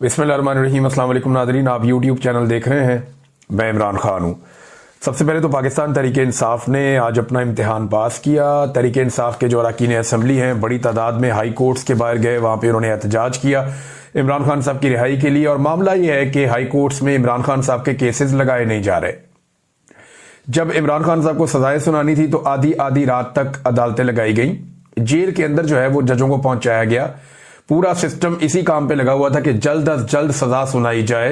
बिस्मिल्लाहिर्रहमानिर्रहीम। अस्सलाम वालेकुम नाज़रीन, आप यूट्यूब चैनल देख रहे हैं। मैं इमरान खान हूँ। सबसे पहले तो पाकिस्तान तहरीक इंसाफ ने आज अपना इम्तिहान पास किया। तहरीक इंसाफ के जो अरकान असम्बली हैं बड़ी तादाद में हाई कोर्ट्स के बाहर गए, वहाँ पे उन्होंने एहतजाज किया इमरान खान साहब की रिहाई के लिए। और मामला ये है कि हाई कोर्ट्स में इमरान खान साहब के केसेस लगाए नहीं जा रहे। जब इमरान खान साहब को सजाएं सुनानी थी तो आधी आधी रात तक अदालतें लगाई गई। जेल के अंदर जो है वो जजों को पहुंचाया गया। पूरा सिस्टम इसी काम पे लगा हुआ था कि जल्द अज जल्द सजा सुनाई जाए,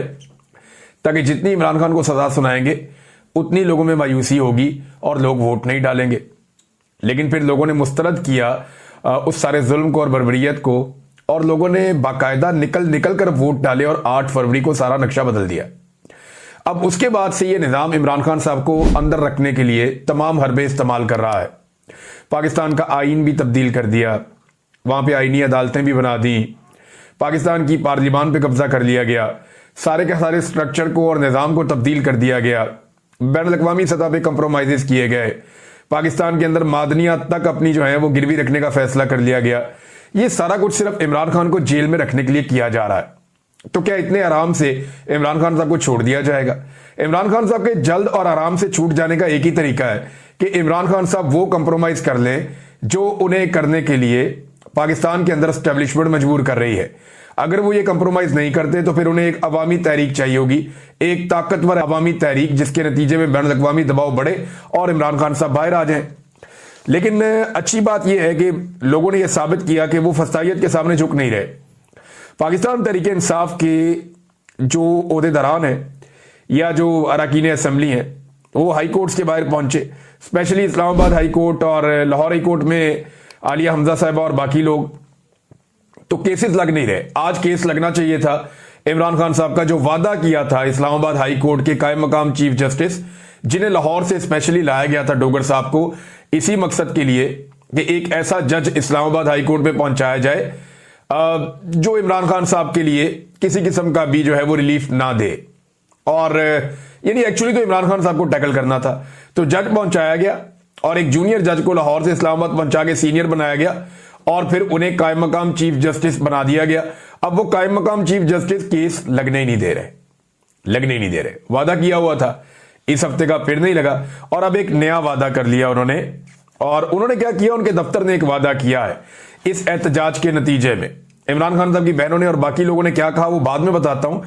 ताकि जितनी इमरान खान को सजा सुनाएंगे उतनी लोगों में मायूसी होगी और लोग वोट नहीं डालेंगे। लेकिन फिर लोगों ने मुस्तरद किया उस सारे जुल्म को और बर्बरियत को, और लोगों ने बाकायदा निकल कर वोट डाले और 8 फरवरी को सारा नक्शा बदल दिया। अब उसके बाद से ये निज़ाम इमरान खान साहब को अंदर रखने के लिए तमाम हरबे इस्तेमाल कर रहा है। पाकिस्तान का आइन भी तब्दील कर दिया, वहां पे आईनी अदालतें भी बना दी, पाकिस्तान की पार्लियामान पे कब्जा कर लिया गया, सारे के सारे स्ट्रक्चर को और निज़ाम को तब्दील कर दिया गया, बैनुल-अक़वामी सतह पे कंप्रोमाइज़ किए गए, पाकिस्तान के अंदर मादनियात तक अपनी जो है वो गिरवी रखने का फैसला कर लिया गया। ये सारा कुछ सिर्फ इमरान खान को जेल में रखने के लिए किया जा रहा है। तो क्या इतने आराम से इमरान खान साहब को छोड़ दिया जाएगा? इमरान खान साहब के जल्द और आराम से छूट जाने का एक ही तरीका है कि इमरान खान साहब वो कंप्रोमाइज कर लें जो उन्हें करने के लिए पाकिस्तान के अंदर एस्टेब्लिशमेंट मजबूर कर रही है। अगर वो ये कंप्रोमाइज नहीं करते तो फिर उन्हें एक अवामी तहरीक चाहिए होगी, एक ताकतवर अवामी तहरीक, जिसके नतीजे में बैनुल-अक़वामी दबाव बढ़े और इमरान खान साहब बाहर आ जाएं। लेकिन अच्छी बात यह है कि लोगों ने यह साबित किया कि वो फस्तायत के सामने झुक नहीं रहे। पाकिस्तान तहरीक इंसाफ के जो ओहदेदारान हैं या जो अरकान असम्बली हैं वो हाई कोर्ट्स के बाहर पहुंचे। स्पेशली इस्लामाबाद हाई कोर्ट और लाहौर हाई कोर्ट में आलिया हमजा साहिबा और बाकी लोग, तो केसेस लग नहीं रहे। आज केस लगना चाहिए था। इमरान खान साहब का जो वादा किया था इस्लामाबाद हाई कोर्ट के कायम मकाम चीफ जस्टिस, जिन्हें लाहौर से स्पेशली लाया गया था डोगर साहब को, इसी मकसद के लिए कि एक ऐसा जज इस्लामाबाद हाई कोर्ट में पहुंचाया जाए जो इमरान खान साहब के लिए किसी किस्म का भी जो है वो रिलीफ ना दे। और यानी एक्चुअली तो इमरान खान साहब को टैकल करना था, तो जज पहुंचाया गया और एक जूनियर जज को लाहौर से इस्लामाबाद पहुंचा के सीनियर बनाया गया और फिर उन्हें कायम मकाम चीफ जस्टिस बना दिया गया। अब वो कायम मकाम चीफ जस्टिस केस लगने ही नहीं दे रहे। वादा किया हुआ था, इस हफ्ते का फिर नहीं लगा और अब एक नया वादा कर लिया उन्होंने। और उन्होंने क्या किया, उनके दफ्तर ने एक वादा किया है। इस एहतजाज के नतीजे में इमरान खान साहब की बहनों ने और बाकी लोगों ने क्या कहा वो बाद में बताता हूं,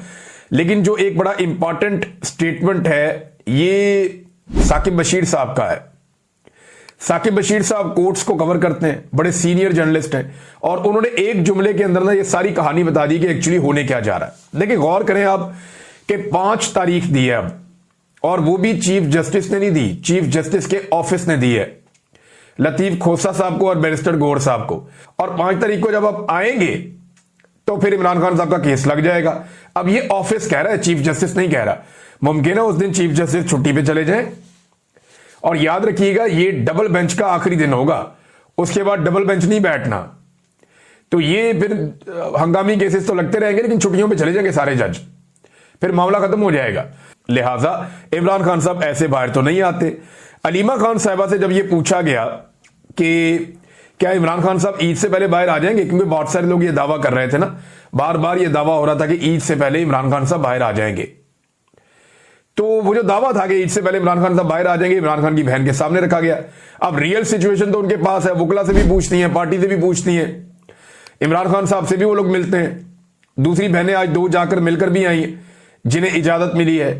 लेकिन जो एक बड़ा इंपॉर्टेंट स्टेटमेंट है ये साकिब बशीर साहब का है। साकिब बशीर साहब कोर्ट्स को कवर करते हैं, बड़े सीनियर जर्नलिस्ट हैं, और उन्होंने एक जुमले के अंदर ना ये सारी कहानी बता दी कि एक्चुअली होने क्या जा रहा है। देखिए, गौर करें आप कि 5 तारीख दी है अब, और वो भी चीफ जस्टिस ने नहीं दी, चीफ जस्टिस के ऑफिस ने दी है, लतीफ खोसा साहब को और बैरिस्टर गौर साहब को। और 5 तारीख को जब आप आएंगे तो फिर इमरान खान साहब का केस लग जाएगा। अब ये ऑफिस कह रहा है, चीफ जस्टिस नहीं कह रहा। मुमकिन है उस दिन चीफ जस्टिस छुट्टी पे चले जाएं। और याद रखिएगा, ये डबल बेंच का आखिरी दिन होगा, उसके बाद डबल बेंच नहीं बैठना। तो ये फिर हंगामी केसेस तो लगते रहेंगे, लेकिन छुट्टियों पे चले जाएंगे सारे जज, फिर मामला खत्म हो जाएगा। लिहाजा इमरान खान साहब ऐसे बाहर तो नहीं आते। अलीमा खान साहिबा से जब ये पूछा गया कि क्या इमरान खान साहब ईद से पहले बाहर आ जाएंगे, क्योंकि बहुत सारे लोग ये दावा कर रहे थे ना, बार बार ये दावा हो रहा था कि ईद से पहले इमरान खान साहब बाहर आ जाएंगे। तो वो जो दावा था कि ईद से पहले इमरान खान साहब बाहर आ जाएंगे, इमरान खान की बहन के सामने रखा गया। अब रियल सिचुएशन तो उनके पास है, वकला से भी पूछती हैं, पार्टी से भी पूछती हैं, इमरान खान साहब से भी वो लोग मिलते हैं। दूसरी बहनें आज 2 जाकर मिलकर भी आई हैं जिन्हें इजाजत मिली है।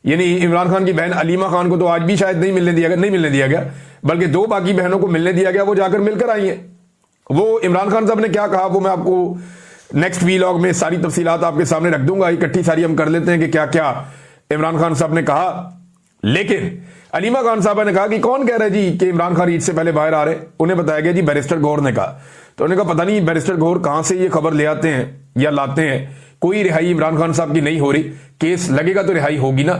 यानी इमरान खान की बहन अलीमा खान को तो आज भी शायद नहीं मिलने दिया गया, बल्कि 2 बाकी बहनों को मिलने दिया गया, वो जाकर मिलकर आई हैं। वो इमरान खान साहब ने क्या कहा वो मैं आपको नेक्स्ट वीलॉग में सारी तफसीलात आपके सामने रख दूंगा। इकट्ठी सारी हम कर लेते हैं कि क्या क्या इमरान खान साहब ने कहा। लेकिन अलीमा खान साहब ने कहा कि कौन कह रहा है जी कि इमरान खान ईद से पहले बाहर आ रहे? उन्हें बताया गया जी बैरिस्टर गौर ने कहा। तो उन्होंने कहा पता नहीं बैरिस्टर गौर कहां से ये खबर ले आते हैं या लाते हैं, कोई रिहाई इमरान खान साहब की नहीं हो रही। केस लगेगा तो रिहाई होगी ना,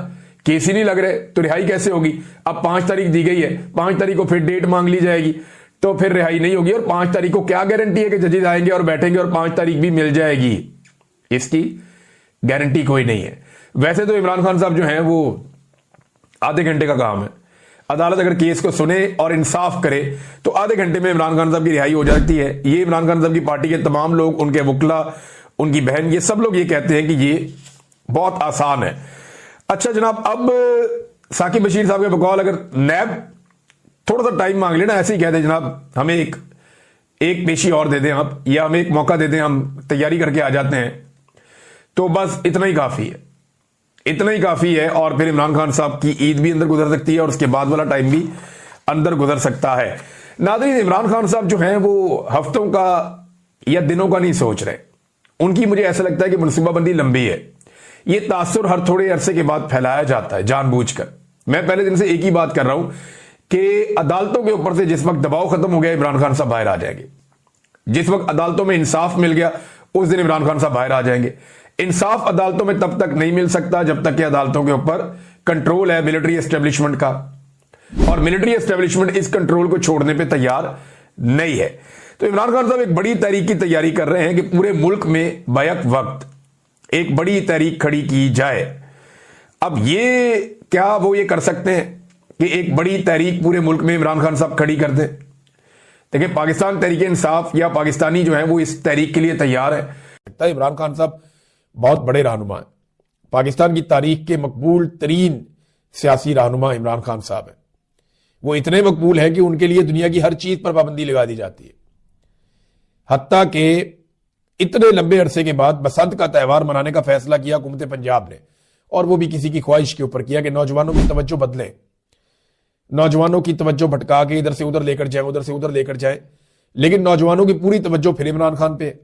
केस ही नहीं लग रहे तो रिहाई कैसे होगी? अब 5 तारीख दी गई है, 5 तारीख को फिर डेट मांग ली जाएगी, तो फिर रिहाई नहीं होगी। और 5 तारीख को क्या गारंटी है कि जजेस आएंगे और बैठेंगे और 5 तारीख भी मिल जाएगी? इसकी गारंटी कोई नहीं है। वैसे तो इमरान खान साहब जो हैं वो आधे घंटे का काम है। अदालत अगर केस को सुने और इंसाफ करे तो आधे घंटे में इमरान खान साहब की रिहाई हो जाती है। ये इमरान खान साहब की पार्टी के तमाम लोग, उनके वकला, उनकी बहन, ये सब लोग ये कहते हैं कि ये बहुत आसान है। अच्छा जनाब, अब साकिब बशीर साहब के बकौल अगर नैब थोड़ा सा टाइम मांग लेना, ऐसे ही कहते जनाब हमें एक पेशी और दे दें आप, या हमें एक मौका दे दें, हम तैयारी करके आ जाते हैं, तो बस इतना ही काफी है, इतना ही काफी है। और फिर इमरान खान साहब की ईद भी अंदर गुजर सकती है और उसके बाद वाला टाइम भी अंदर गुजर सकता है। नाज़रीन, इमरान खान साहब जो हैं वो हफ्तों का या दिनों का नहीं सोच रहे। उनकी मुझे ऐसा लगता है कि मनसूबाबंदी लंबी है। ये तासुर हर थोड़े अरसे के बाद फैलाया जाता है जानबूझकर। मैं पहले दिन से एक ही बात कर रहा हूं कि अदालतों के ऊपर से जिस वक्त दबाव खत्म हो गया, इमरान खान साहब बाहर आ जाएंगे। जिस वक्त अदालतों में इंसाफ मिल गया, उस दिन इमरान खान साहब बाहर आ जाएंगे। इंसाफ अदालतों में तब तक नहीं मिल सकता जब तक कि अदालतों के ऊपर कंट्रोल है मिलिट्री एस्टेब्लिशमेंट का, और मिलिट्री एस्टेब्लिशमेंट इस कंट्रोल को छोड़ने पे तैयार नहीं है। तो इमरान खान साहब एक बड़ी तहरीक की तैयारी कर रहे हैं कि पूरे मुल्क में बैक वक्त एक बड़ी तहरीक खड़ी की जाए। अब ये क्या वो ये कर सकते हैं कि एक बड़ी तहरीक पूरे मुल्क में इमरान खान साहब खड़ी कर दें? देखिए, पाकिस्तान तहरीक इंसाफ या पाकिस्तानी जो है वो इस तहरीक के लिए तैयार है। इमरान खान साहब बहुत बड़े रहनुमा हैं। पाकिस्तान की तारीख के मकबूल तरीन सियासी रहनुमा इमरान खान साहब हैं। वो इतने मकबूल हैं कि उनके लिए दुनिया की हर चीज पर पाबंदी लगा दी जाती है। हत्ता के इतने लंबे अरसे के बाद बसंत का त्यौहार मनाने का फैसला किया हुकूमत पंजाब ने, और वो भी किसी की ख्वाहिश के ऊपर किया कि नौजवानों की तवज्जो बदले, नौजवानों की तवज्जो भटका के इधर से उधर लेकर जाए, उधर से उधर लेकर जाए, लेकिन नौजवानों की पूरी तवज्जो फिर इमरान खान पे।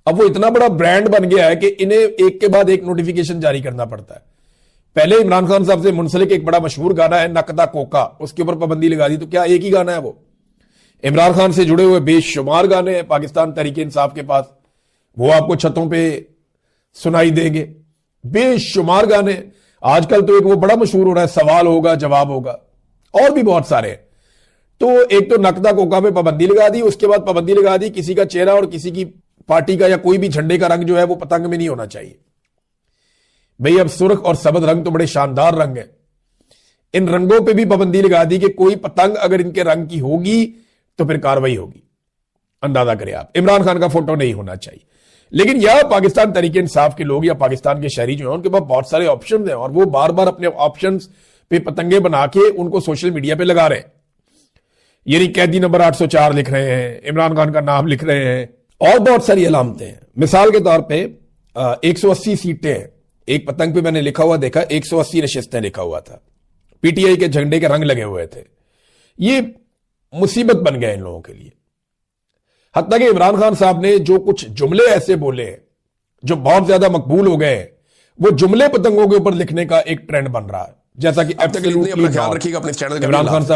अब वो इतना बड़ा ब्रांड बन गया है कि इन्हें एक के बाद एक नोटिफिकेशन जारी करना पड़ता है। पहले इमरान खान साहब से मुंसलिक एक बड़ा मशहूर गाना है नकदा कोका, उसके ऊपर पाबंदी लगा दी। तो क्या एक ही गाना है वो? इमरान खान से जुड़े हुए बेशुमार गाने हैं पाकिस्तान तहरीक इंसाफ के पास, वो आपको छतों पे सुनाई देंगे, बेशुमार गाने। आजकल तो एक वो बड़ा मशहूर हो रहा है, सवाल होगा जवाब होगा, और भी बहुत सारे हैं। तो एक तो नकदा कोका पे पाबंदी लगा दी, उसके बाद पाबंदी लगा दी किसी का चेहरा और किसी की पार्टी का या कोई भी झंडे का रंग जो है वो पतंग में नहीं होना चाहिए। भाई अब सुर्ख और सबज रंग तो बड़े शानदार रंग है, इन रंगों पे भी पाबंदी लगा दी कि कोई पतंग अगर इनके रंग की होगी तो फिर कार्रवाई होगी। अंदाजा करें आप, इमरान खान का फोटो नहीं होना चाहिए। लेकिन यह पाकिस्तान तहरीक इंसाफ के लोग या पाकिस्तान के शहरी जो हैं उनके पास बहुत सारे ऑप्शन हैं, और वो बार बार अपने ऑप्शन पे पतंगे बना के उनको सोशल मीडिया पे लगा रहे हैं। यानी कैदी नंबर 804 लिख रहे हैं, इमरान खान का नाम लिख रहे हैं, और बहुत सारी अलामतें हैं। मिसाल के तौर पे 180 सीटें हैं, एक पतंग पे मैंने लिखा हुआ देखा 180 नशिस्तें लिखा हुआ था, पीटीआई के झंडे के रंग लगे हुए थे। ये मुसीबत बन गया इन लोगों के लिए। हत्ता कि इमरान खान साहब ने जो कुछ जुमले ऐसे बोले हैं जो बहुत ज्यादा मकबूल हो गए, वो जुमले पतंगों के ऊपर लिखने का एक ट्रेंड बन रहा है। जैसा कि अपना ख्याल रखिएगा अपने चैनल इमरान खान साहब